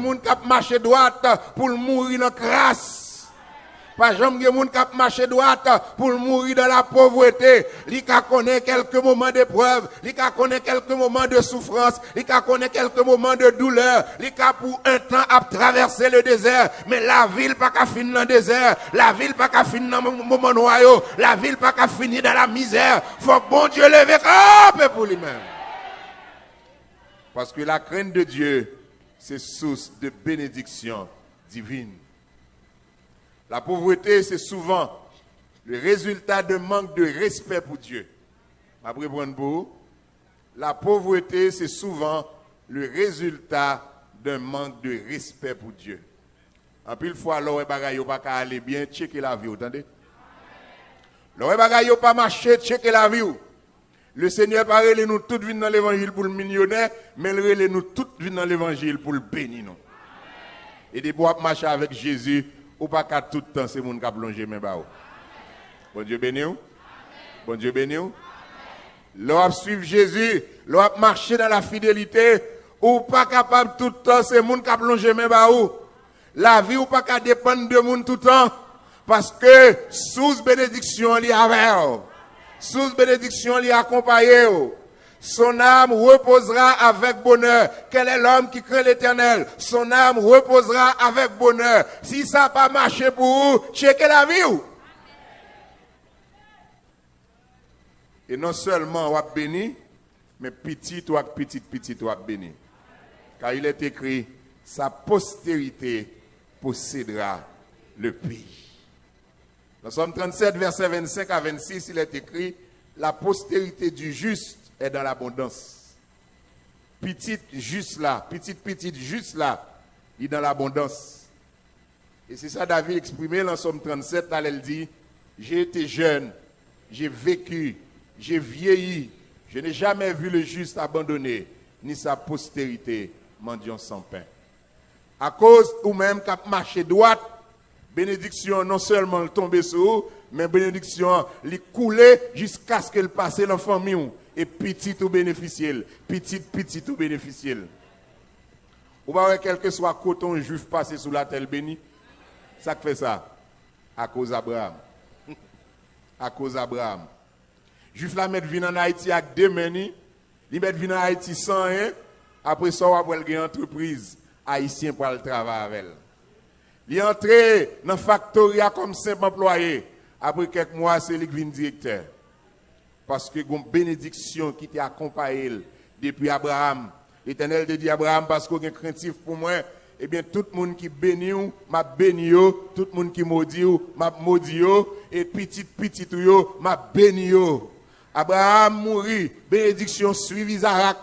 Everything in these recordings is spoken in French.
moun k'ap marcher droite pour mourir dans crasse. Pas jamais moun k'ap marcher droite pour mourir dans la pauvreté. Li ka connaît quelques moments d'épreuve, li ka connaît quelques moments de souffrance, li ka connaît quelques moments de douleur, li ka pour un temps à traverser le désert, mais la ville pas qu'à finir dans le désert, la ville pas qu'à finir dans le moment noyau, la ville pas qu'à finir dans la misère. Faut que bon Dieu lève camp pour lui-même. Parce que la crainte de Dieu, c'est source de bénédiction divine. La pauvreté, c'est souvent le résultat d'un manque de respect pour Dieu. Après prendre pour la pauvreté, c'est souvent le résultat d'un manque de respect pour Dieu. En pile fois, l'on bagaille pas aller bien, checker la vie, vous entendez? L'on bagaille pas marcher, checker la vie. Le Seigneur parle nous toutes venir dans l'évangile pour le millionnaire, mais il nous toutes venir dans l'évangile pour le bénir. Et des bois marcher avec Jésus. Ou pas qu'à tout le temps, c'est mon qui a plongé mes barreaux. Bon Dieu béni. Bon Dieu béni. L'on suivre Jésus, l'on marcher dans la fidélité. Ou pas capable tout le temps, c'est mon qui a plongé mes barreaux. La vie ou pas qu'à dépendre de mon tout le temps. Parce que sous bénédiction, il y a sous bénédiction, il y a accompagné. Son âme reposera avec bonheur. Quel est l'homme qui craint l'Éternel? Son âme reposera avec bonheur. Si ça n'a pas marché pour vous, checkez la vie. Et non seulement on va béni, mais petit ou béni. Car il est écrit, sa postérité possédera le pays. Dans Somme 37, versets 25 à 26, il est écrit, la postérité du juste est dans l'abondance. Petite juste là, petite juste là, il est dans l'abondance. Et c'est ça David exprimé dans Somme 37, là il dit, j'ai été jeune, j'ai vécu, j'ai vieilli, je n'ai jamais vu le juste abandonné, ni sa postérité mendiant sans pain. À cause ou même qu'a marché droite, bénédiction non seulement tomber sur vous, mais bénédiction li couler jusqu'à ce qu'elle passe dans la famille. Et petit ou bénéficiel, petit ou bénéficiel. Ou pas quel que soit coton juif passé sous la terre bénie. Ça fait ça à cause d'Abraham. À cause d'Abraham. Juif la mettre vin en Haïti avec deux meni, li mettre vin en Haïti sans rien, après ça on va une entreprise haïtien pour le travail avec elle. Li entré dans factoria comme simple employé, après quelques mois c'est lui qui vient directeur. Parce que une bénédiction qui t'a accompagné depuis Abraham. L'Éternel te dit Abraham, parce qu'on est craintif pour moi, eh bien tout le monde qui bénit, m'a béni, tout le monde qui maudit, m'a maudit, et petit, m'a béni. Abraham mourit, bénédiction suivi Isaac.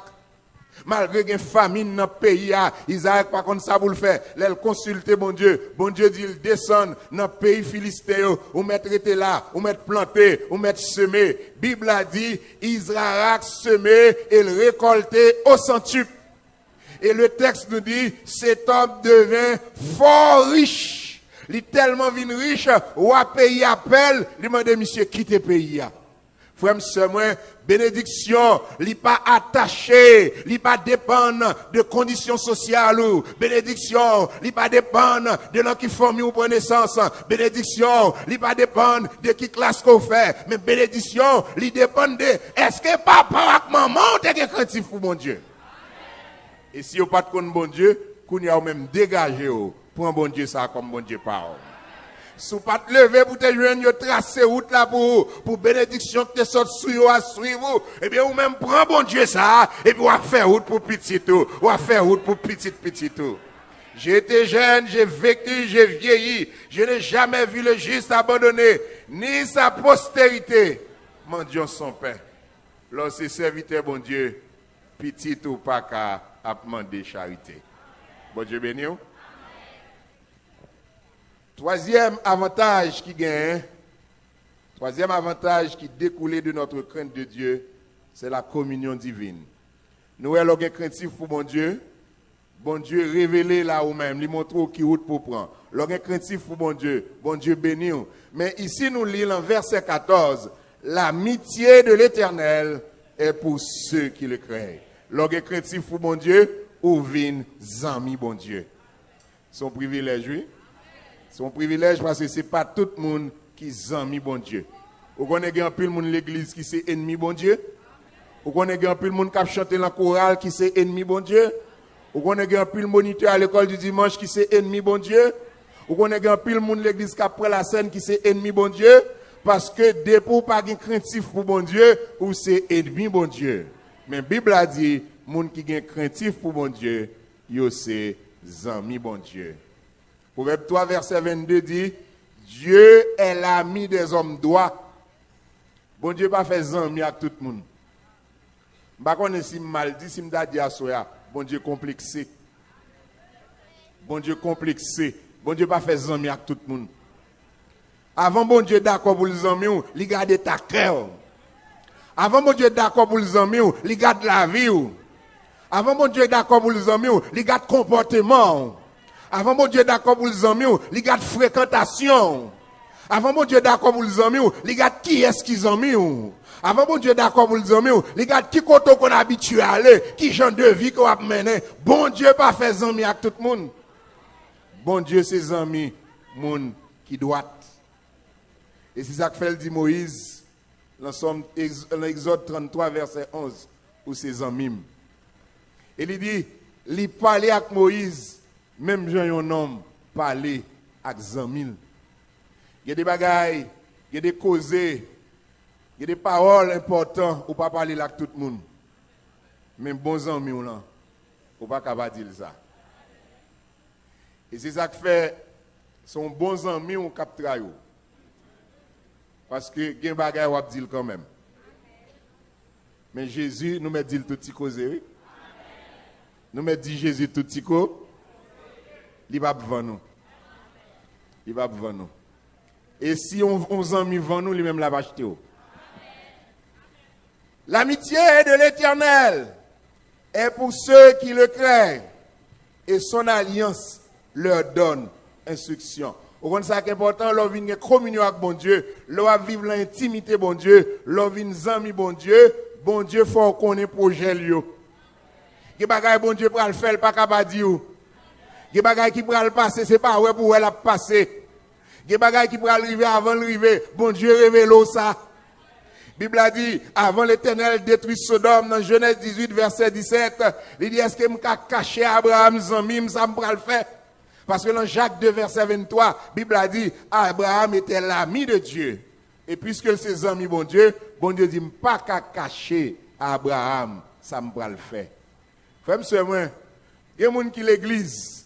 Malgré qu'il y a une famine dans le pays, Isaac par contre ça pour le faire. L'elle consulte bon Dieu dit il descend dans le pays philistéen, ou mettre là, ou mettre planté, ou mettre semé. Bible a dit Israël semé et le récolté au centuple. Et le texte nous dit cet homme devint fort riche. Il est tellement venu riche, ou à pays appel, il demande monsieur quitter pays. Frère, moi, bénédiction, n'est pas attaché, n'est pas dépendre de conditions sociales ou bénédiction, n'est pas dépendre de l'on qui forme ou prend naissance, bénédiction, n'est pas dépendre de qui classe qu'on fait, mais bénédiction, il dépend de est-ce que papa ou maman t'es craintif pour mon Dieu? Et si vous pas de bon Dieu, qu'on y a même dégagé pour un bon Dieu ça comme bon Dieu parle. Si vous pas te lever pour te joindre, tracer route là pour bénédiction que te sorte sur à suivre, eh bien, ou même prend bon Dieu ça, et puis, ou à faire route pour petit tout, ou à faire route pour petit tout. J'ai été jeune, j'ai vécu, j'ai vieilli, je n'ai jamais vu le juste abandonné, ni sa postérité, mendiant son pain. Lorsque serviteur, bon Dieu, petit ou pas qu'à demander charité. Bon Dieu béni. Troisième avantage qui gagne, troisième avantage qui découle de notre crainte de Dieu, c'est la communion divine. Nous avons craintif pour bon Dieu révélé là ou même, lui montre qui route pour prendre. L'on est craintif pour bon Dieu béni. Mais ici nous lisons en verset 14, l'amitié de l'Éternel est pour ceux qui le craignent. L'on est craintif pour bon Dieu ou vin zami bon Dieu. Son privilège, oui. Son privilège parce que ce n'est pas tout le monde qui est ami bon Dieu. Vous connaissez un peu le monde de l'église qui c'est ennemi bon Dieu? Vous connaissez un peu le monde qui a chanté dans la chorale qui c'est ennemi bon Dieu? Vous connaissez un peu le moniteur à l'école du dimanche qui c'est ennemi bon Dieu? Vous connaissez un peu le monde de l'église qui après la scène qui c'est ennemi bon Dieu? Parce que depuis pas de craintif pour bon Dieu ou c'est ennemi bon Dieu. Mais la Bible a dit, monde qui est craintif pour bon Dieu, yo c'est ami bon Dieu. Proverbe 3 verset 22 dit, Dieu est l'ami des hommes droits. Bon Dieu pas fait ami avec tout le monde. Je ne sais pas si mal dit, si je dis à soya, bon Dieu complexé. Bon Dieu complexé. Bon Dieu pas fait ami avec tout le monde. Avant bon Dieu d'accord pour les amis, il garde ta cœur. Avant bon Dieu d'accord pour les amis, il garde la vie. Avant bon Dieu d'accord pour les amis, il garde comportement. Avant mon Dieu d'accord pour les amis, il garde fréquentation. Avant mon Dieu d'accord pour les amis, il garde qui est-ce qu'ils amis. Avant mon Dieu d'accord pour les amis, il garde qui côté qu'on habitué à aller, qui genre de vie qu'on a mené. Bon Dieu pas fait amis avec tout le monde. Bon Dieu ses amis, monde qui doit. Et c'est ça que fait dit Moïse dans Exode 33 verset 11 où ses amis. Et il dit, il parlait avec Moïse. Même Jean un homme parler avec Zamil. Il y a des bagailles, il y a des causes, il y a des paroles importantes ou pas parler avec tout le monde. Même bons amis ou là, ou pas capable dire ça. Et c'est ça que fait son bons amis ou cap travail. Parce que il y a des bagailles ou dire quand même. Mais Jésus nous met dit tout petit cause. Nous met dit Jésus tout petit cause. Il va devant nous. Il va devant nous. Et si on amis devant nous, lui-même l'a acheté. L'amitié de l'Éternel est pour ceux qui le craignent. Et son alliance leur donne instruction. Vous comprenez ça qui est important, l'on vient communion avec bon Dieu, l'on vivre l'intimité bon Dieu, l'on vient amis bon Dieu faut qu'on ait projet lui. Qui bagaille bon Dieu pour le faire, pas capable dire. Des bagailles qui pourraient le passer, c'est pas ouais pour elle la passer. Des bagailles qui pourraient arriver avant l'arrivée, bon Dieu révèle ça. La Bible a dit, avant l'Éternel détruit Sodome, dans Genèse 18, verset 17, il dit, est-ce que je vais cacher Abraham, Zamim, ça me pourra le faire? Parce que dans Jacques 2, verset 23, la Bible a dit, Abraham était l'ami de Dieu. Et puisque c'est amis, bon Dieu dit, je ne pas cacher Abraham, ça me pourra le faire. Frère, monsieur, moi, il y a des gens qui l'église.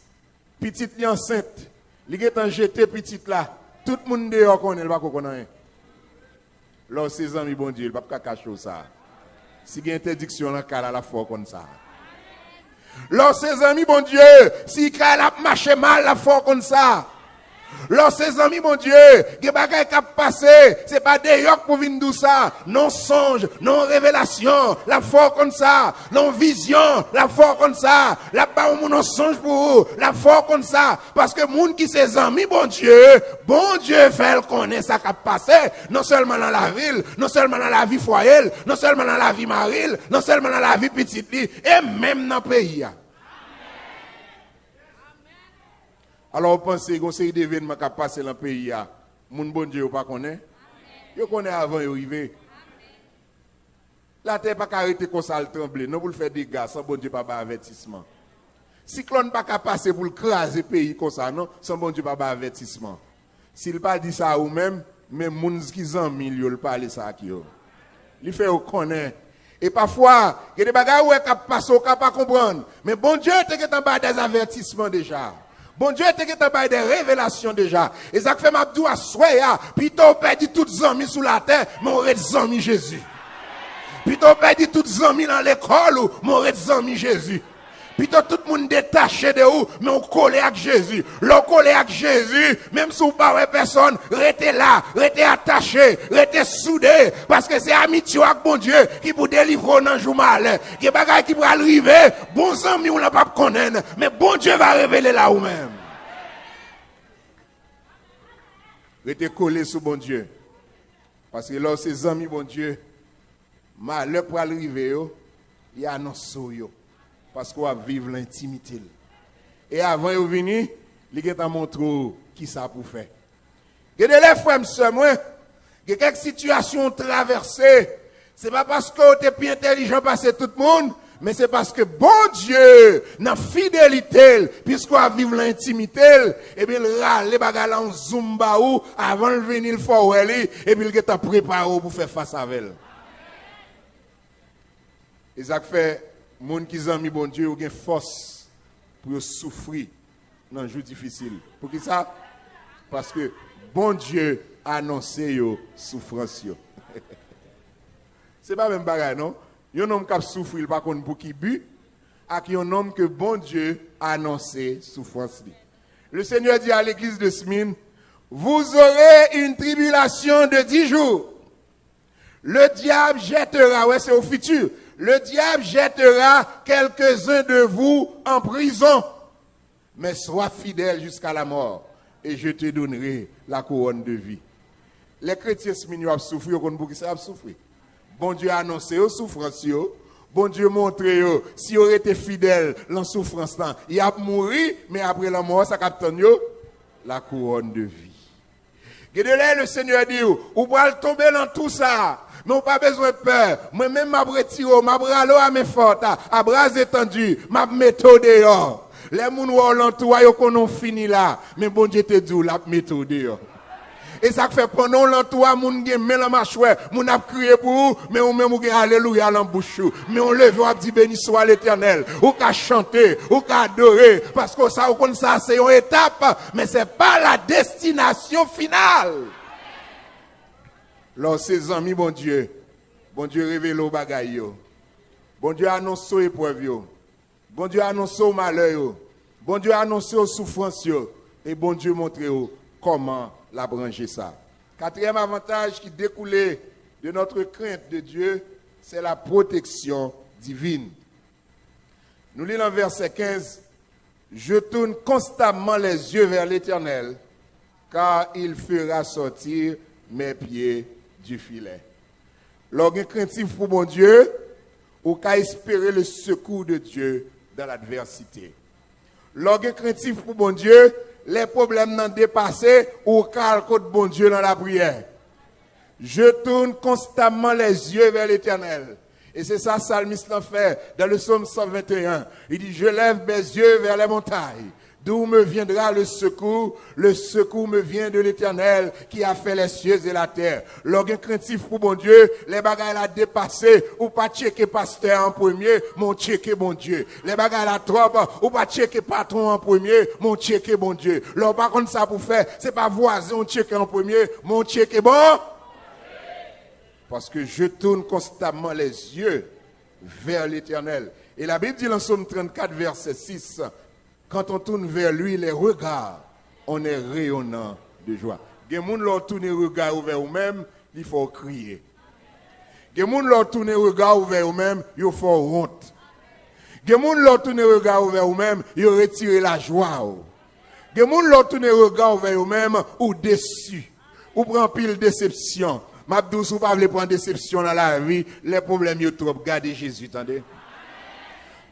Petite li enceinte, li est en jeté petite là, tout le monde dehors connaît, pas connaît. Là ses amis bon Dieu, il pas cacher ça. Si il y a interdiction dans cas la foi comme ça. Là ses amis bon Dieu, si il a marché mal la foi comme ça. Là ses amis mon Dieu, des bagages qui passé, c'est pas des yoks pour venir d'où ça, non songe, non révélation, la foi comme ça, non vision, la foi comme ça, la pas non songe pour vous, la foi comme ça, parce que moun qui ses amis bon Dieu fait le connaître ça qui a passé, non seulement dans la ville, non seulement dans la vie foyer, non seulement dans la vie marine, non seulement dans la vie petite et même dans le pays. Alors, vous pensez qu'on sait des événements qui passent dans le pays, mon bon Dieu, pas connaît. Vous connaissez avant d'arriver. La terre n'a pas arrêté comme ça, le trembler. Non, pour le faire des dégâts, sans bon Dieu, pas d'avertissement. Cyclone n'a pas passer pour le craser le pays comme ça, non, sans bon Dieu, pas d'avertissement. S'il pas dit ça ou même les gens qui sont en milieu, ils parlent ça qui yo. Il fait connaître. Et parfois, il y a des bagages où ils passent, ils ne peuvent pas comprendre. Mais bon Dieu, tu es en bas des avertissements déjà. Bon Dieu, tu es en bas des révélations déjà. Et ça fait ma doua soya. Puis tu as perdu toutes les amis sous la terre, mais on aurait des amis Jésus. Puis tu as perdu toutes les amis dans l'école, mais on aurait des amis Jésus. Puis tout le monde détaché de où, mais on collé avec Jésus. L'on collé avec Jésus, même si on pas personne, restez là, restez attaché, restez soudé, parce que c'est amitié avec bon Dieu qui vous délivre dans le jour mal. Il y a des bagages qui vont arriver, bons amis, on ne pas connaître, mais bon Dieu va révéler là ou même. Restez collé sur bon Dieu. Parce que là, ces amis, bon Dieu, malheur pour arriver, il y a un saut. Parce qu'on va vivre l'intimité. Et avant de venir, il est en montrant qui ça pour faire. Il y a des frères, moi, il y a quelques situations traversées. Ce n'est pas parce que tu es plus intelligent que tout le monde, mais c'est parce que bon Dieu, dans fidélité, puisqu'on a vivre l'intimité, et bien il râle les bagages en zumba ou avant de venir le faire, et puis il est préparé pour faire face à elle. Et ça fait, les gens qui ont mis bon Dieu, ont une force pour souffrir dans un jour difficile. Pour qui ça? Parce que bon Dieu a annoncé la souffrance. C'est pas même bagaille, non? Il y a un homme qui a souffert, par contre, pour qui but, et un homme que bon Dieu a annoncé souffrance. Le Seigneur dit à l'église de Smyrne, vous aurez une tribulation de 10 jours. Le diable jettera, ouais, c'est au futur, le diable jettera quelques-uns de vous en prison, mais sois fidèle jusqu'à la mort, et je te donnerai la couronne de vie. Les chrétiens Smyrne ont souffert, pour qui ça a souffert? Bon Dieu a annoncé aux souffrances, bon Dieu a montré, si vous été fidèle dans la souffrance, il a mouru, mais après la mort, ça capte la couronne de vie. Et de là, le Seigneur dit, vous pouvez tomber dans tout ça, mais vous n'avez pas besoin de peur. Moi-même, je vais retirer, je vais aller à mes fortes, à bras étendus, je vais mettre dehors. Les gens qui sont l'entour, ils ont fini là, mais bon Dieu te dit, la mettre dehors. Et ça fait pendant longtemps, moun gen men la machoué, moun a crié pour vous, mais on même gen alléluia dans bouche. Mais on lève, on dit béni soit l'Éternel. Ou ka chanter, ou ka adorer, parce que ça, c'est une étape, mais c'est pas la destination finale. Alors, ses amis, bon Dieu révèle au bagaille. Bon Dieu annonce aux épreuves. Bon Dieu annonce au malheur. Bon Dieu annonce aux souffrances. Et bon Dieu montre comment la brancher ça. Quatrième avantage qui découlait de notre crainte de Dieu, c'est la protection divine. Nous lisons verset 15. Je tourne constamment les yeux vers l'Éternel, car il fera sortir mes pieds du filet. Lorsqu'on craintif pour mon Dieu, ou qu'à espérer le secours de Dieu dans l'adversité. Lorsqu'on craintif pour mon Dieu, les problèmes n'ont dépassé ou car côté bon Dieu dans la prière. Je tourne constamment les yeux vers l'Éternel. Et c'est ça, Psalmiste l'a fait dans le psaume 121. Il dit, je lève mes yeux vers les montagnes. D'où me viendra le secours? Le secours me vient de l'Éternel qui a fait les cieux et la terre. Lorsqu'un craintif pour bon Dieu, les bagailles a dépassé, ou pas checker pasteur en premier, mon checker bon Dieu. Les bagailles a trop, ou pas checker patron en premier, mon checker bon Dieu. Alors par contre ça pour faire, c'est pas voisin on checker en premier, mon checker bon. Parce que je tourne constamment les yeux vers l'Éternel. Et la Bible dit dans Psaume 34, verset 6, quand on tourne vers lui les regards, on est rayonnant de joie. Les gens qui tournent les regards vers eux-mêmes, il faut crier. Les gens qui tournent les regards vers eux-mêmes, il faut honte. Les gens qui tournent les regards vers eux-mêmes, il faut retirer la joie. Les gens qui tournent les regards vers eux-mêmes, ou déçus, ou prennent pile déception. Mabdou, si vous ne pouvez pas prendre déception dans la vie, les problèmes sont trop. Regardez Jésus, attendez.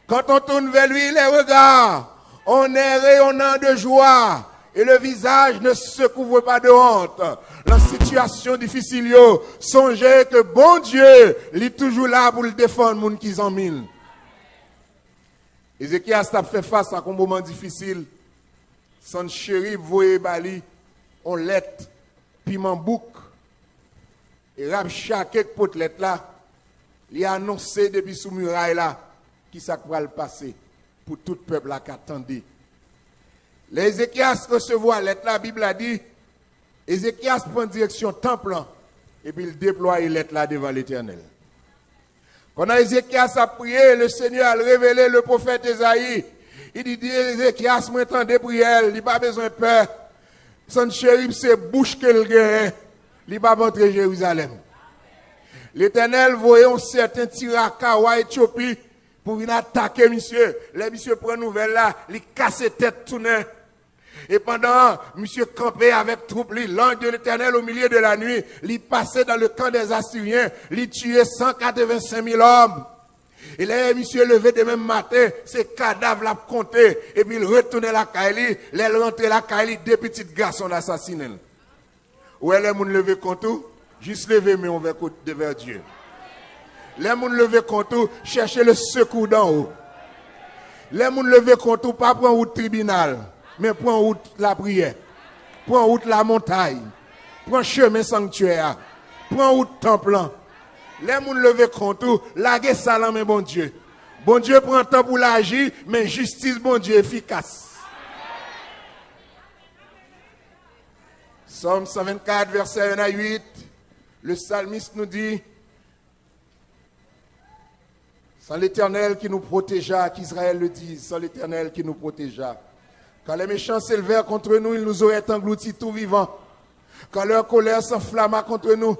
Quand on tourne vers lui les regards, on est rayonnant de joie et le visage ne se couvre pas de honte. La situation difficile, songez que bon Dieu est toujours là pour le défendre, les gens qui sont mille. Ézéchias a fait face à un moment difficile. Son chéri voye bali, on lettre, piment bouc. Et Rabcha, quelques potelettes là, il a annoncé depuis sous muraille là, qui ça va le passer pour tout le peuple qui attendait. Les Ézéchias recevoir lettre la Bible a dit, Ézéchias prend direction temple et puis il déploie lettre là devant l'Éternel. Quand Ézéchias a prié, le Seigneur a révélé le prophète Esaïe. Il dit, Ézéchias, moi entends des prières, il n'a pas besoin de peur. Son chérif, c'est bouche qu'il gagne. Il n'a pas rentré Jérusalem. L'Éternel voyait un certain Tiraka ou Éthiopie pour venir attaquer monsieur. Les monsieur prend nouvelle là, il casse tête tourner. Et pendant monsieur campait avec troupe, l'ange de l'Éternel au milieu de la nuit, il passait dans le camp des Assyriens, il tuait 185 000 hommes. Et là, monsieur levé de même matin, ces cadavres l'a compté, et puis il retourne à la Kaili, il rentre à la Kaili, deux petits garçons assassinés. Où est les gens levé contre tout? Juste lever mais on va vers Dieu. Les gens levé contre tout, chercher le secours d'en haut. Les gens levé contre tout, pas prendre route tribunal, mais prendre route la prière, prendre route la montagne, prendre chemin sanctuaire, prendre route temple. Les gens levé contre tout, laguer salam mais bon Dieu. Bon Dieu prend temps pour l'agir, mais justice bon Dieu efficace. Psaume 124, verset 1 à 8, le psalmiste nous dit, sans l'Éternel qui nous protégea, qu'Israël le dise, sans l'Éternel qui nous protégea. Quand les méchants s'élevèrent contre nous, ils nous auraient engloutis tout vivants. Quand leur colère s'enflamma contre nous,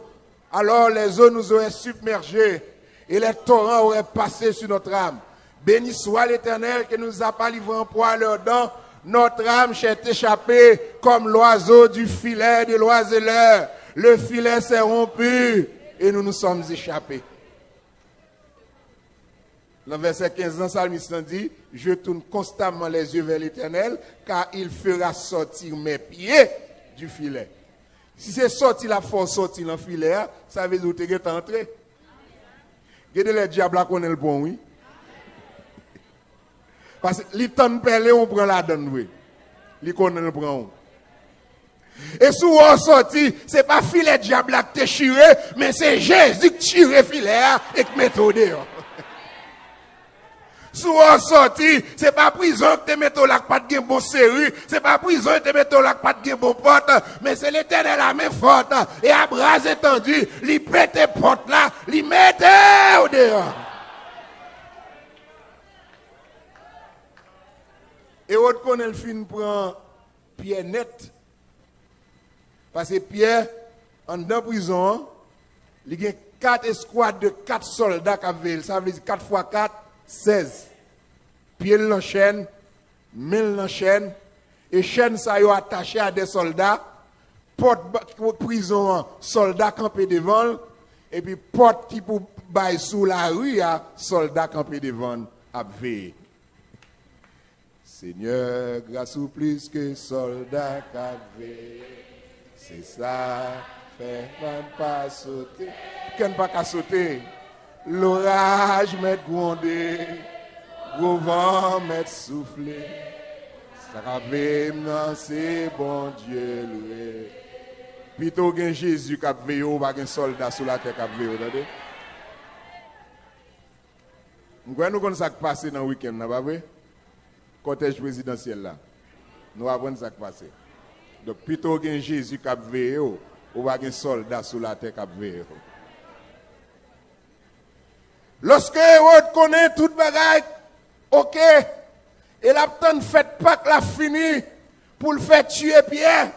alors les eaux nous auraient submergés et les torrents auraient passé sur notre âme. Béni soit l'Éternel qui nous a pas livré en proie à leurs dents. Notre âme s'est échappée comme l'oiseau du filet de l'oiseleur. Le filet s'est rompu et nous nous sommes échappés. Dans le verset 15, le psalmiste dit, je tourne constamment les yeux vers l'Éternel, car il fera sortir mes pieds du filet. Si c'est sorti la force sortir dans le filet, ça veut dire que tu es entré. Regardez les diables là qu'on est le bon, oui. Parce que les temps de perler, on prend la donne, oui. Les qu'on le prend. Et si on sorti, ce n'est pas filet diable qui te chiré, mais c'est Jésus qui tire filet et qui met au dehors. Si on sorti, ce n'est pas prison que te met au lac pas de bon série, ce n'est pas prison que te met au lac pas de bon porte, mais c'est l'Éternel la main forte, et à bras étendus, il pète porte là, il met au dehors. Et autre qu'on le fin prend Pierre net. Parce que Pierre, en dans prison, il y a 4 escouades de 4 soldats qui avaient, ça veut dire 4 x 4, 16. Pierre l'enchaîne, Mel l'enchaîne, et chaîne ça y attaché à des soldats, porte prison, soldats campés devant, et puis porte qui pour bailler sous la rue, soldats campés devant, à veiller. Seigneur, grâce ou plus que soldat qu'avait, c'est ça, fait pas sauter. Qu'elle pas qu'à sauter. L'orage m'est grondé, gros vent m'est soufflé. Ça avait c'est bon Dieu loué. Plutôt qu'un Jésus qui a veillé, ou pas un soldat sous la terre qui a veillé, attendez. Nous connaissons ce qui passe dans le week-end, pas vrai? Cortège présidentiel là. Nous avons ça qui passe. Donc, plutôt qu'un Jésus qui a veillé, ou pas un soldat sous la terre qui a veillé. Lorsque vous connaissez toute bagaille, ok, et la temps fait pas que la fini pour le faire tuer Pierre.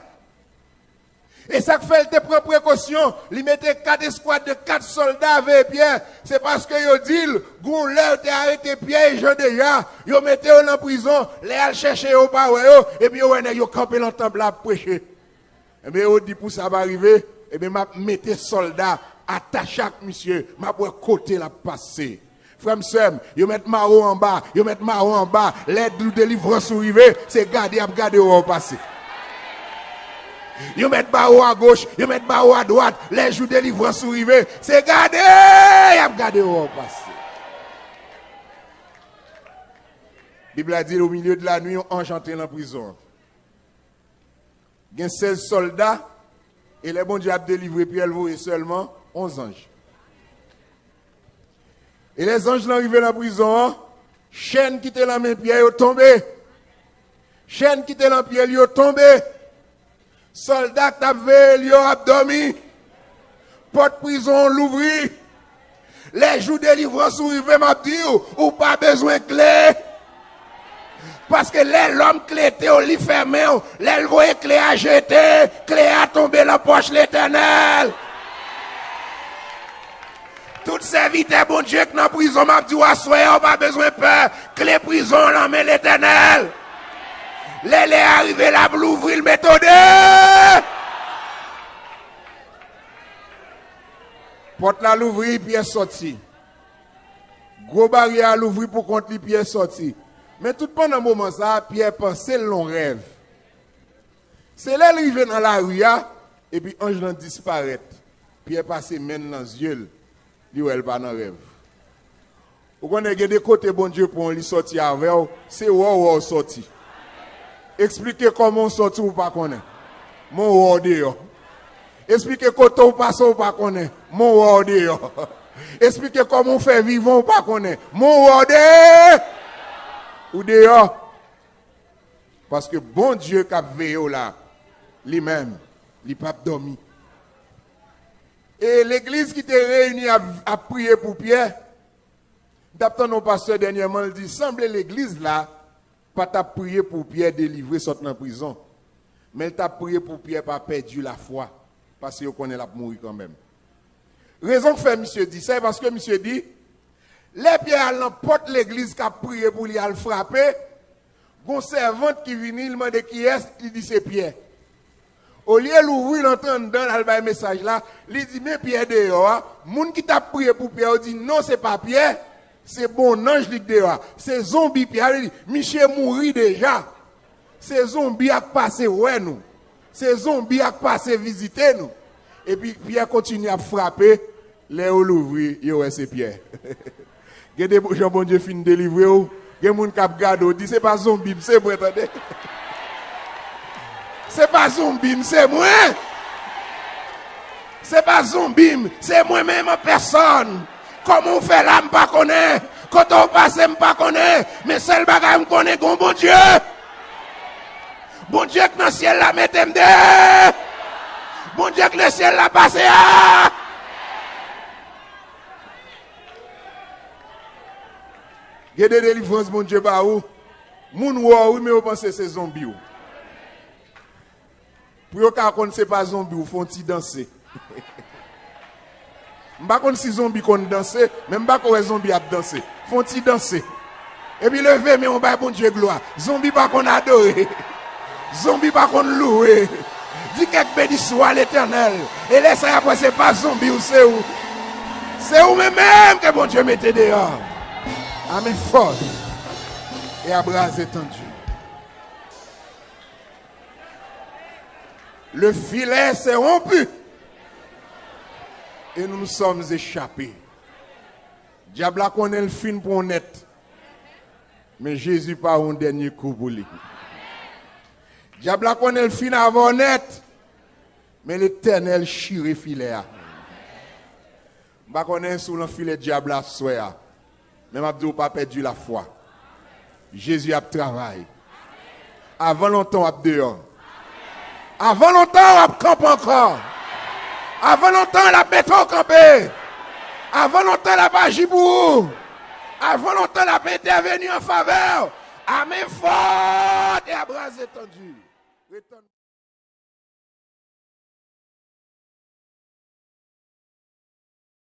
Et ça fait des précautions, il mettait 4 escouades de 4 soldats avec Pierre. C'est parce que yo dit, gon l'heure t'es arrêté Pierre et Jean déjà, yo mettez en prison, les chercher au pas et puis yo campé dans le temple à prêcher. Et bien yo dit pour ça va arriver, et bien m'a mettez soldats attaché à monsieur, m'a pour côté la passer. Frère Sam, yo met maro en bas, l'aide de délivrance arrivé, c'est garder au passer. Ils mettent barreau à gauche, ils mettent barreau à droite, les jours de délivrance arrivés, c'est garder, ils gardé au passé. La Bible a dit au milieu de la nuit, on enchanté dans la prison. Il y a 16 soldats, et les bons dieux ont délivré, puis elles voyaient seulement 11 anges. Et les anges sont arrivés dans la prison, chaîne qui était dans la main, puis ils sont tombés. Chaîne qui était dans la pied, ils sont tombés. Soldats qui avaient dormi, porte prison l'ouvrit, les jours de délivrance arrivés, m'a dit, ou pas besoin de clé. Parce que l'homme clé était au lit fermé, les voyait clé à jeter, clé à tomber dans la poche l'Éternel. Tout serviteur bon Dieu qui dans la prison, m'a dit, on pas besoin de peur, clé prison, la main l'Éternel. Les arrivés là pour l'ouvrir le méthode. Porte là l'ouvrir puis est sorti. Gros barrière à l'ouvrir pour contre les Pierre sorti. Mais tout pendant un moment ça, Pierre pensait le long rêve. C'est là qu'il arrive dans la rue et puis ange n'en disparaît. Pierre passe main dans les yeux. Il dit pas dans rêve. Vous connaissez des côtés bon Dieu pour lui sortir avec, c'est où sorti. Expliquez comment on sortit ou pas connaître. Mon ou dehors. Expliquez comment on passe ou pas connaître. Mon ou dehors. Expliquez comment on fait vivre ou pas connaître. Mon ou dehors. Ou dehors. Parce que bon Dieu qui a veillé là, lui-même, il n'a pas dormi. Et l'église qui était réunie à prier pour Pierre, d'après nos pasteurs dernièrement, il dit, semble l'église là, pas t'a prié pour Pierre délivrer sortir en prison. Mais il t'a prié pour Pierre pas perdu la foi. Parce qu'il connaît la mourir quand même. Raison que fait monsieur dit, c'est parce que monsieur dit, les Pierre l'emporte l'église qui a prié pour lui à le frapper. Gon servante qui vient, il demande qui est, il dit c'est Pierre. Au lieu d'ouvrir l'entendre dans le message là, il dit mais Pierre dehors, moun qui t'a prié pour Pierre, il dit non c'est pas Pierre, c'est bon ange qui dehors, c'est zombie Pierre, il dit Michel mourit déjà. C'est zombie qui passé ouais nous. C'est zombie qui passé visiter nous. Et puis Pierre continue à frapper, les ou l'ouvrir, yo c'est Pierre. Gade Jean bon Dieu fin délivrer ou, gen moun k'ap gado, dit c'est pas zombie, c'est moi attendez. C'est pas zombie, c'est moi. C'est pas zombie, c'est moi-même en personne. Comment on fait là, je ne pas connaît. Quand on passe, je ne pas connaît. Mais seul bagage, je connais, bon Dieu. Bon Dieu, que dans le ciel, là, mettez-moi de. Bon Dieu, que le ciel, là, passe. Il y a des délivrances, bon Dieu, bah où. Moun oui, mais vous pensez que c'est zombie. Pour vous qu'on ne sait pas zombie, vous font-ils danser. Je ne sais pas si zombie qu'on danse, mais je ne sais pas si zombie a dansé. Font-ils danser. Et puis lever, mais on va bon Dieu gloire. Zombie pas qu'on adore. Zombie pas qu'on loue. Dis quelque béni soit l'éternel. Et laisse après, c'est pas zombie ou c'est où. C'est où même que bon Dieu mette dehors. Amen fort. Et à bras étendus. Le filet s'est rompu. Et nous nous sommes échappés. Diable a connaît le fin pour net. Mais Jésus pas un dernier coup pour lui. Diable a connaît le fin avant net. Mais l'Éternel chire filet. Je connais sous le filet diable à soir. Mais je n'ai pas perdu la foi. Jésus a travaillé. Avant longtemps, il a dehors. Avant longtemps, il campe encore. Avant longtemps, la béton campé. Avant longtemps, la agi pour vous. Avant longtemps, la intervenu en faveur. Amen fort et à bras étendus.